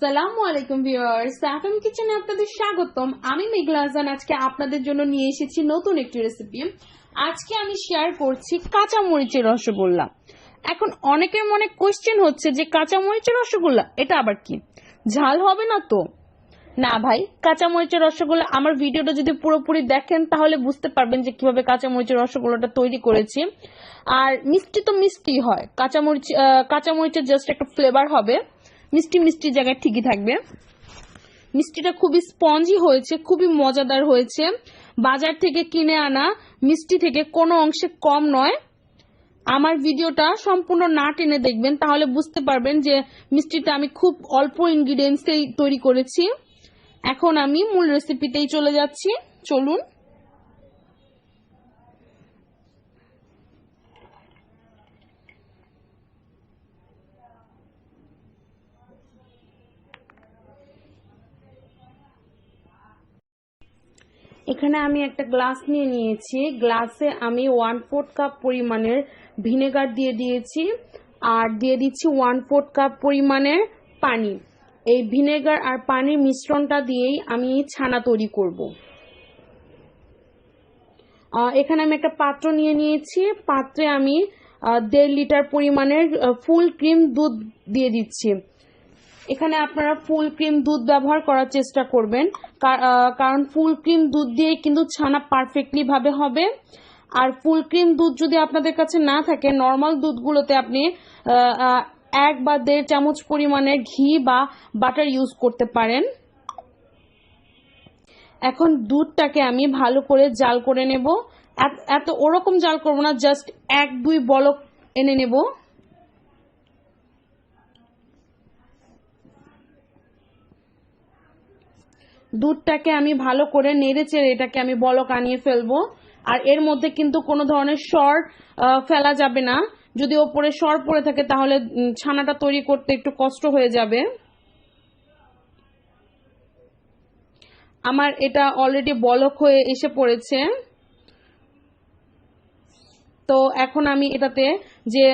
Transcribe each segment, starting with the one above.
আসসালামু আলাইকুম viewers, FM কিচেনে আপনাদের স্বাগতম। আমি মেঘলা হাসান। আজকে আপনাদের জন্য নিয়ে এসেছি নতুন একটি রেসিপি। আজকে আমি শেয়ার করছি কাঁচা মরিচের রসগোল্লা। এখন অনেকের মনে কোশ্চেন হচ্ছে যে কাঁচা মরিচের রসগোল্লা এটা আবার কি, ঝাল হবে না তো? না ভাই, কাঁচা মরিচের রসগোল্লা, আমার ভিডিওটা যদি পুরোপুরি দেখেন তাহলে বুঝতে পারবেন যে কিভাবে কাঁচা মরিচের রসগোল্লাটা তৈরি করেছি। আর মিষ্টি তো মিষ্টি হয়, কাঁচা মরিচের জাস্ট একটা ফ্লেভার হবে, মিষ্টি মিষ্টি জায়গায় ঠিকই থাকবে। মিষ্টিটা খুবই স্পঞ্জি হয়েছে, খুবই মজাদার হয়েছে। বাজার থেকে কিনে আনা মিষ্টি থেকে কোনো অংশে কম নয়। আমার ভিডিওটা সম্পূর্ণ না টেনে দেখবেন, তাহলে বুঝতে পারবেন যে মিষ্টিটা আমি খুব অল্প ইনগ্রিডিয়েন্টসেই তৈরি করেছি। এখন আমি মূল রেসিপিতেই চলে যাচ্ছি, চলুন। এখানে আমি একটা গ্লাস নিয়ে নিয়েছি। গ্লাসে আমি 1/4 কাপ পরিমাণের ভিনেগার দিয়ে দিয়েছি আর দিয়ে দিচ্ছি 1/4 কাপ পরিমাণের পানি। এই ভিনেগার আর পানির মিশ্রণটা দিয়েই আমি ছানা তৈরি করব। এখানে আমি একটা পাত্র নিয়ে নিয়েছি। পাত্রে আমি 1.5 লিটার পরিমাণের ফুল ক্রিম দুধ দিয়ে দিচ্ছি। এখানে আপনারা ফুল ক্রিম দুধ ব্যবহার করার চেষ্টা করবেন, কারণ ফুল ক্রিম দুধ দিয়ে কিন্তু ছানা পারফেক্টলি ভাবে হবে। আর ফুল ক্রিম দুধ যদি আপনাদের কাছে না থাকে, নর্মাল দুধগুলোতে আপনি 1 বা 1.5 চামচ পরিমাণের ঘি বা বাটার ইউজ করতে পারেন। এখন দুধটাকে আমি ভালো করে জাল করে নেব। এত ওরকম জাল করব না, জাস্ট 1-2 বলক এনে নেব। দুধটাকে আমি ভালো করে নেড়ে চেড়ে এটাকে আমি বলক আনিয়ে ফেলবো। আর এর মধ্যে কিন্তু কোনো ধরনের সর ফেলা যাবে না। যদি ওপরে সর পড়ে থাকে তাহলে ছানাটা তৈরি করতে একটু কষ্ট হয়ে যাবে। আমার এটা অলরেডি বলক হয়ে এসে পড়েছে। তো এখন আমি এটাতে যে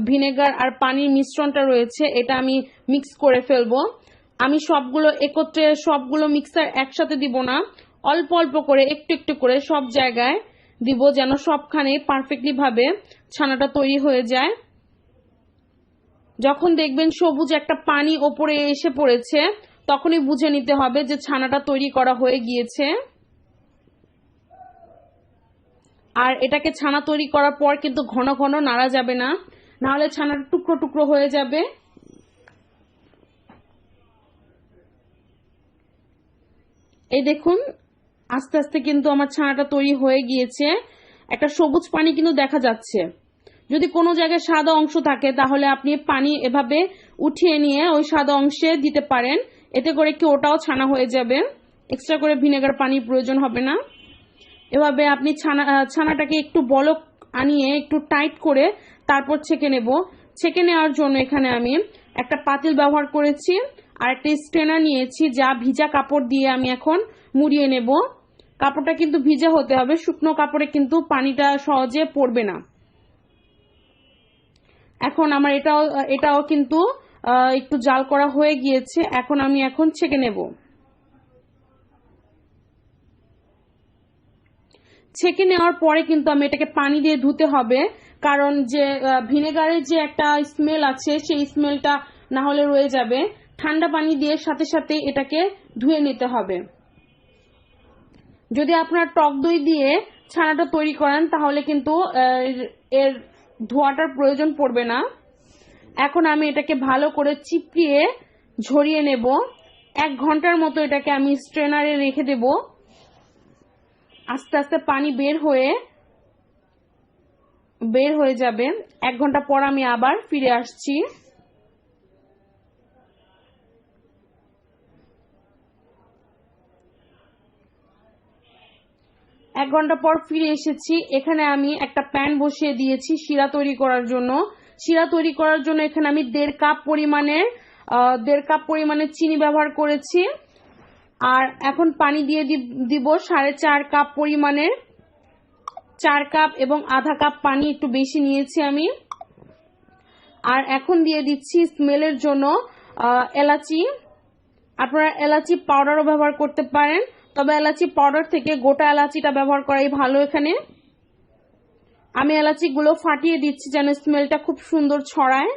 ভিনেগার আর পানির মিশ্রণটা রয়েছে এটা আমি মিক্স করে ফেলবো। আমি সবগুলো মিক্সার একসাথে দিব না, অল্প অল্প করে একটু একটু করে সব জায়গায় দিব, যেন সবখানে পারফেক্টলি ভাবে ছানাটা তৈরি হয়ে যায়। যখন দেখবেন সবুজ একটা পানি ওপরে এসে পড়েছে, তখনই বুঝে নিতে হবে যে ছানাটা তৈরি করা হয়ে গিয়েছে। আর এটাকে ছানা তৈরি করার পর কিন্তু ঘন ঘন নাড়া যাবে না, নাহলে ছানাটা টুকরো টুকরো হয়ে যাবে। এই দেখুন, আস্তে আস্তে কিন্তু আমার ছানাটা তৈরি হয়ে গিয়েছে। একটা সবুজ পানি কিন্তু দেখা যাচ্ছে। যদি কোনো জায়গায় সাদা অংশ থাকে তাহলে আপনি পানি এভাবে উঠিয়ে নিয়ে ওই সাদা অংশে দিতে পারেন, এতে করে কি ওটাও ছানা হয়ে যাবে। এক্সট্রা করে ভিনেগার পানির প্রয়োজন হবে না। এভাবে আপনি ছানাটাকে একটু বলক আনিয়ে একটু টাইট করে তারপর ছেঁকে নেব। ছেঁকে নেওয়ার জন্য এখানে আমি একটা পাতিল ব্যবহার করেছি আর একটা স্ট্রেনার নিয়েছি, যা ভিজা কাপড় দিয়ে আমি এখন মুড়িয়ে নেব। কাপড়টা কিন্তু ভিজা হতে হবে, শুকনো কাপড়ে কিন্তু পানিটা সহজে পড়বে না। এখন আমার এটাও কিন্তু একটু জাল করা হয়ে গিয়েছে। এখন আমি ছেঁকে নেব। ছেঁকে নেওয়ার পরে কিন্তু আমি এটাকে পানি দিয়ে ধুতে হবে, কারণ যে ভিনেগারের যে একটা স্মেল আছে সেই স্মেলটা না হলে রয়ে যাবে। ঠান্ডা পানি দিয়ে সাথে সাথে এটাকে ধুয়ে নিতে হবে। যদি আপনার টক দই দিয়ে ছানাটা তৈরি করেন তাহলে কিন্তু এর ধোয়াটার প্রয়োজন পড়বে না। এখন আমি এটাকে ভালো করে চিপড়িয়ে ঝরিয়ে নেব। 1 ঘন্টার মতো এটাকে আমি স্ট্রেনারে রেখে দেব। আস্তে আস্তে পানি বের হয়ে যাবে। 1 ঘন্টা পর আমি আবার ফিরে আসছি। 1 ঘন্টা পর ফিরে এসেছি। এখানে আমি একটা প্যান বসিয়ে দিয়েছি শিরা তৈরি করার জন্য। শিরা তৈরি করার জন্য এখানে আমি 1.5 কাপ পরিমাণের চিনি ব্যবহার করেছি। আর এখন পানি দিয়ে দিব 4.5 কাপ পরিমাণের। 4 কাপ এবং আধা কাপ পানি, একটু বেশি নিয়েছি আমি। আর এখন দিয়ে দিচ্ছি স্মেলের জন্য এলাচি। আপনারা এলাচি পাউডারও ব্যবহার করতে পারেন, তবে এলাচি পাউডার থেকে গোটা এলাচিটা ব্যবহার করাই ভালো। এখানে আমি এলাচিগুলো ফাটিয়ে দিচ্ছি যেন স্মেলটা খুব সুন্দর ছড়ায়।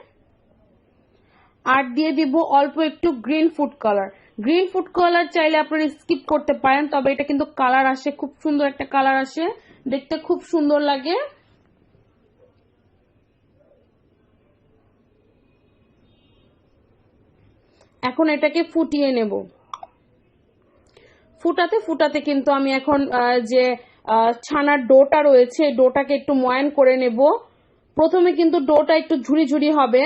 আর দিয়ে দিব অল্প একটু green food colour. Green food colour চাইলে আপনারা স্কিপ করতে পারেন, তবে এটা কিন্তু কালার আসে, খুব সুন্দর একটা কালার আসে, দেখতে খুব সুন্দর লাগে। এখন এটাকে ফুটিয়ে নেব। ফুটাতে ফুটাতে কিন্তু আমি এখন যে ছানার ডোটা রয়েছে ডোটাকে একটু ময়ান করে নেব। প্রথমে কিন্তু ডোটা একটু ঝুরি ঝুরি হবে,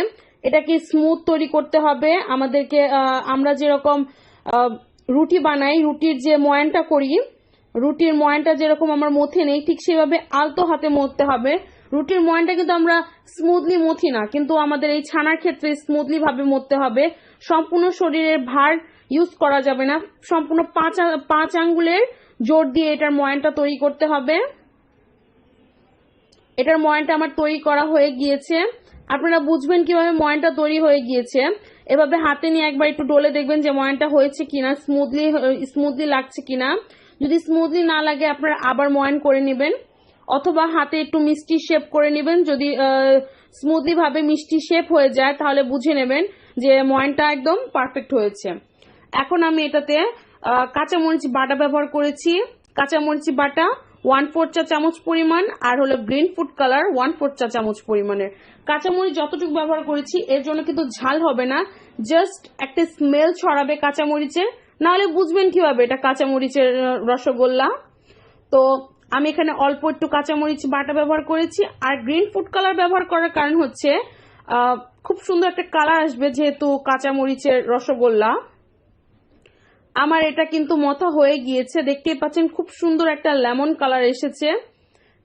এটাকে স্মুথ তৈরি করতে হবে আমাদেরকে। আমরা যেরকম রুটি বানাই, রুটির যে ময়ানটা করি, রুটির ময়ানটা যেরকম আমরা মথে নেই, ঠিক সেভাবে আলতো হাতে মথতে হবে। রুটির ময়ানটা কিন্তু আমরা স্মুথলি মথি না, কিন্তু আমাদের এই ছানার ক্ষেত্রে স্মুথলি ভাবে মথতে হবে। সম্পূর্ণ শরীরের ভার ইউজ করা যাবে না, সম্পূর্ণ পাঁচ আঙ্গুলের জোর দিয়ে এটার ময়ানটা তৈরি করতে হবে। এটার ময়ানটা আমার তৈরি করা হয়ে গিয়েছে। আপনারা বুঝবেন কিভাবে ময়ানটা তৈরি হয়ে গিয়েছে, এভাবে হাতে নিয়ে একবার একটু ডলে দেখবেন যে ময়ানটা হয়েছে কিনা, স্মুথলি লাগছে কিনা। যদি স্মুথলি না লাগে আপনারা আবার ময়ান করে নেবেন, অথবা হাতে একটু মিষ্টি শেপ করে নেবেন। যদি স্মুথলি ভাবে মিষ্টি শেপ হয়ে যায় তাহলে বুঝে নেবেন যে ময়ানটা একদম পারফেক্ট হয়েছে। এখন আমি এটাতে কাঁচামরিচ বাটা ব্যবহার করেছি। কাঁচামরিচ বাটা 1/4 চা চামচ পরিমাণ, আর হলো গ্রিন ফুড কালার 1/4 চা চামচ পরিমাণের। কাঁচামরিচ যতটুকু ব্যবহার করেছি এর জন্য কিন্তু ঝাল হবে না, জাস্ট একটা স্মেল ছড়াবে কাঁচামরিচের, নাহলে বুঝবেন কিভাবে এটা কাঁচামরিচের রসগোল্লা। তো আমি এখানে অল্প একটু কাঁচামরিচ বাটা ব্যবহার করেছি। আর গ্রিন ফুড কালার ব্যবহার করার কারণ হচ্ছে খুব সুন্দর একটা কালার আসবে, যেহেতু কাঁচামরিচের রসগোল্লা। আমার এটা কিন্তু মথা হয়ে গিয়েছে, দেখতেই পাচ্ছেন খুব সুন্দর একটা লেমন কালার এসেছে,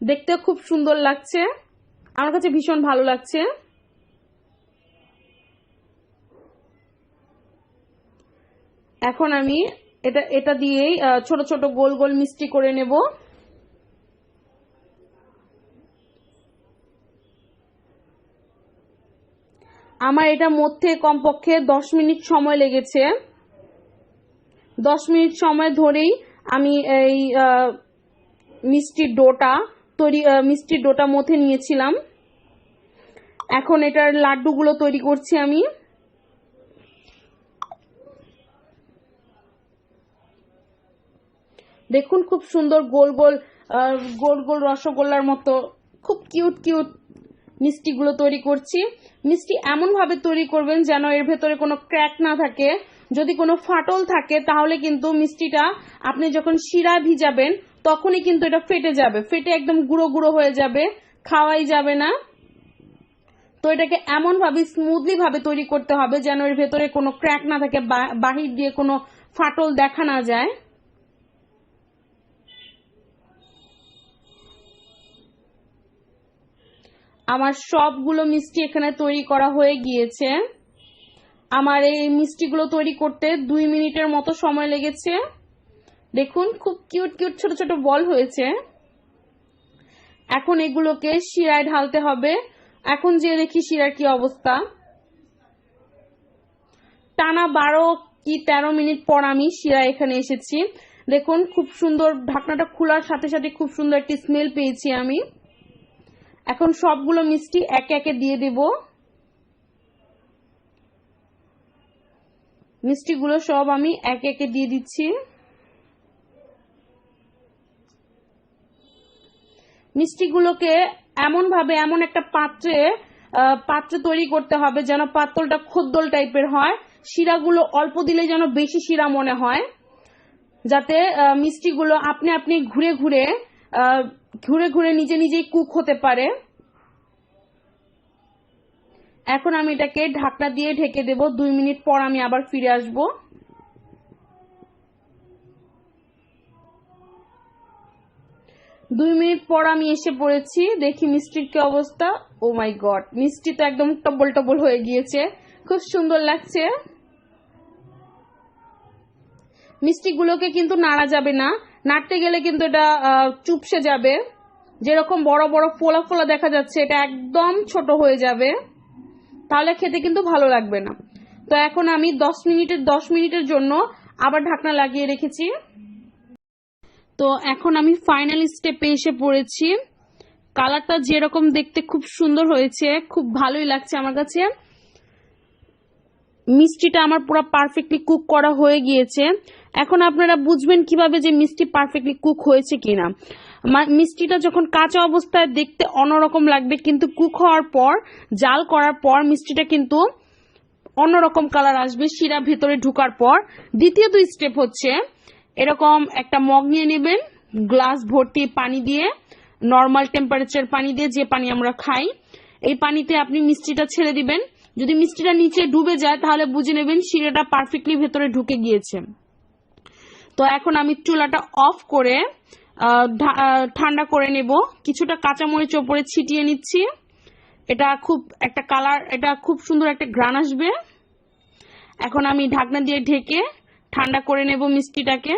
দেখতে খুব সুন্দর লাগছে, আমার কাছে ভীষণ ভালো লাগছে। এখন আমি এটা দিয়েই ছোট ছোট গোল গোল মিষ্টি করে নেব। আমার এটা মধ্যে কমপক্ষে 10 মিনিট সময় লেগেছে। 10 মিনিট সময় ধরেই আমি এই মিষ্টির ডোটা মথে নিয়েছিলাম। এখন এটার লাড্ডুগুলো তৈরি করছি আমি। দেখুন খুব সুন্দর গোল গোল রসগোল্লার মতো খুব কিউট কিউট মিষ্টিগুলো তৈরি করছি। মিষ্টি এমন ভাবে তৈরি করবেন যেন এর ভেতরে কোনো ক্র্যাক না থাকে। যদি কোনো ফাটল থাকে তাহলে কিন্তু মিষ্টিটা আপনি যখন শিরা ভিজাবেন তখনই কিন্তু এটা ফেটে যাবে, ফেটে একদম গুঁড়ো গুঁড়ো হয়ে যাবে, খাওয়াই যাবে না। তো এটাকে এমন ভাবে স্মুথলি ভাবে তৈরি করতে হবে যেন এর ভেতরে কোনো ক্র্যাক না থাকে, বাহির দিয়ে কোনো ফাটল দেখা না যায়। আমার সবগুলো মিষ্টি এখানে তৈরি করা হয়ে গিয়েছে। আমার এই মিষ্টিগুলো তৈরি করতে 2 মিনিটের মতো সময় লেগেছে। দেখুন খুব কিউট কিউট ছোট ছোট বল হয়েছে। এখন এগুলোকে শিরায় ঢালতে হবে। এখন যে দেখি শিরার কি অবস্থা। টানা 12 কি 13 মিনিট পর আমি শিরা এখানে এসেছি। দেখুন খুব সুন্দর, ঢাকনাটা খোলার সাথে সাথে খুব সুন্দর একটি স্মেল পেয়েছি আমি। এখন সবগুলো মিষ্টি একে একে দিয়ে দেব। মিষ্টিগুলো সব আমি একে একে দিয়ে দিচ্ছি। মিষ্টিগুলোকে এমন একটা পাত্রে তৈরি করতে হবে যেন পাত্রটা খদ্দল টাইপের হয়। শিরাগুলো অল্প দিলে যেন বেশি শিরা মনে হয়, যাতে মিষ্টিগুলো আপনি ঘুরে ঘুরে নিজে নিজেই কুক হতে পারে। এখন আমি এটাকে ঢাকনা দিয়ে ঢেকে দেব। 2 মিনিট পর আমি আবার ফিরে আসব। 2 মিনিট পর আমি এসে পড়েছি, দেখি মিষ্টির কি অবস্থা। ও মাই গড, মিষ্টি তো একদম টবল টবল হয়ে গিয়েছে, খুব সুন্দর লাগছে। মিষ্টিগুলোকে কিন্তু নাড়া যাবে না, নাড়তে গেলে কিন্তু এটা চুপসে যাবে। যেরকম বড় বড় ফোলা ফোলা দেখা যাচ্ছে এটা একদম ছোট হয়ে যাবে, তাহলে খেতে কিন্তু ভালো লাগবে না। তো এখন আমি 10 মিনিটের জন্য আবার ঢাকনা লাগিয়ে রেখেছি। তো এখন আমি ফাইনাল স্টেপে এসে পড়েছি। কালারটা যেরকম দেখতে খুব সুন্দর হয়েছে, খুব ভালোই লাগছে আমার কাছে। মিষ্টিটা আমার পুরো পারফেক্টলি কুক করা হয়ে গিয়েছে। এখন আপনারা বুঝবেন কিভাবে যে মিষ্টি পারফেক্টলি কুক হয়েছে কিনা। মিষ্টিটা যখন কাঁচা অবস্থায় দেখতে অন্যরকম লাগবে, কিন্তু কুক হওয়ার পর, জাল করার পর মিষ্টিটা কিন্তু অন্যরকম কালার আসবে শিরা ভেতরে ঢোকার পর। দ্বিতীয় স্টেপ হচ্ছে এরকম একটা মগ নিয়ে নেবেন, গ্লাস ভর্তি পানি দিয়ে, নর্মাল টেম্পারেচার পানি দিয়ে, যে পানি আমরা খাই, এই পানিতে আপনি মিষ্টিটা ছেড়ে দিবেন। যদি মিষ্টিটা নিচে ডুবে যায় তাহলে বুঝে নেবেন শিরাটা পারফেক্টলি ভেতরে ঢুকে গিয়েছে। তো এখন আমি চুলাটা অফ করে ঠান্ডা করে নেব। কিছুটা কাঁচামরিচ ওপরে ছিটিয়ে নিচ্ছি। এটা খুব একটা কালার, এটা খুব সুন্দর একটা ঘ্রাণ আসবে। এখন আমি ঢাকনা দিয়ে ঢেকে ঠান্ডা করে নেব মিষ্টিটাকে।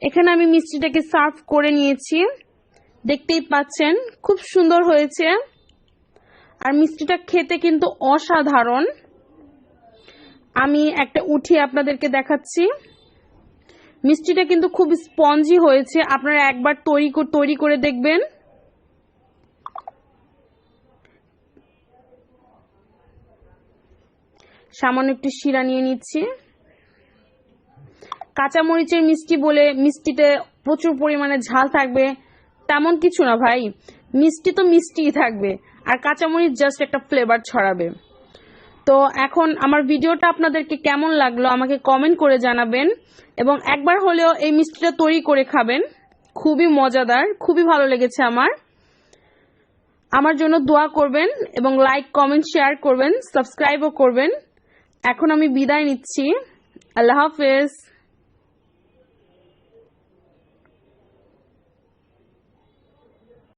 এখানে আমি মিষ্টিটাকে সার্ভ করে নিয়েছি, দেখতেই পাচ্ছেন খুব সুন্দর হয়েছে। আর মিষ্টিটা খেতে কিন্তু অসাধারণ। আমি একটা উঠিয়ে আপনাদেরকে দেখাচ্ছি। মিষ্টিটা কিন্তু খুব স্পঞ্জি হয়েছে, আপনারা একবার তৈরি করে দেখবেন। সামান্য একটু শিরা নিয়ে নিচ্ছি। কাঁচামরিচের মিষ্টি বলে মিষ্টিতে প্রচুর পরিমাণে ঝাল থাকবে তেমন কিছু না ভাই, মিষ্টি তো মিষ্টিই থাকবে, আর কাঁচামরিচ জাস্ট একটা ফ্লেভার ছড়াবে। তো এখন আমার ভিডিওটা আপনাদেরকে কেমন লাগলো আমাকে কমেন্ট করে জানাবেন, এবং একবার হলেও এই মিষ্টিটা তৈরি করে খাবেন। খুবই মজাদার, খুবই ভালো লেগেছে আমার জন্য দোয়া করবেন এবং লাইক কমেন্ট শেয়ার করবেন, সাবস্ক্রাইবও করবেন। এখন আমি বিদায় নিচ্ছি। আল্লাহ হাফেজ।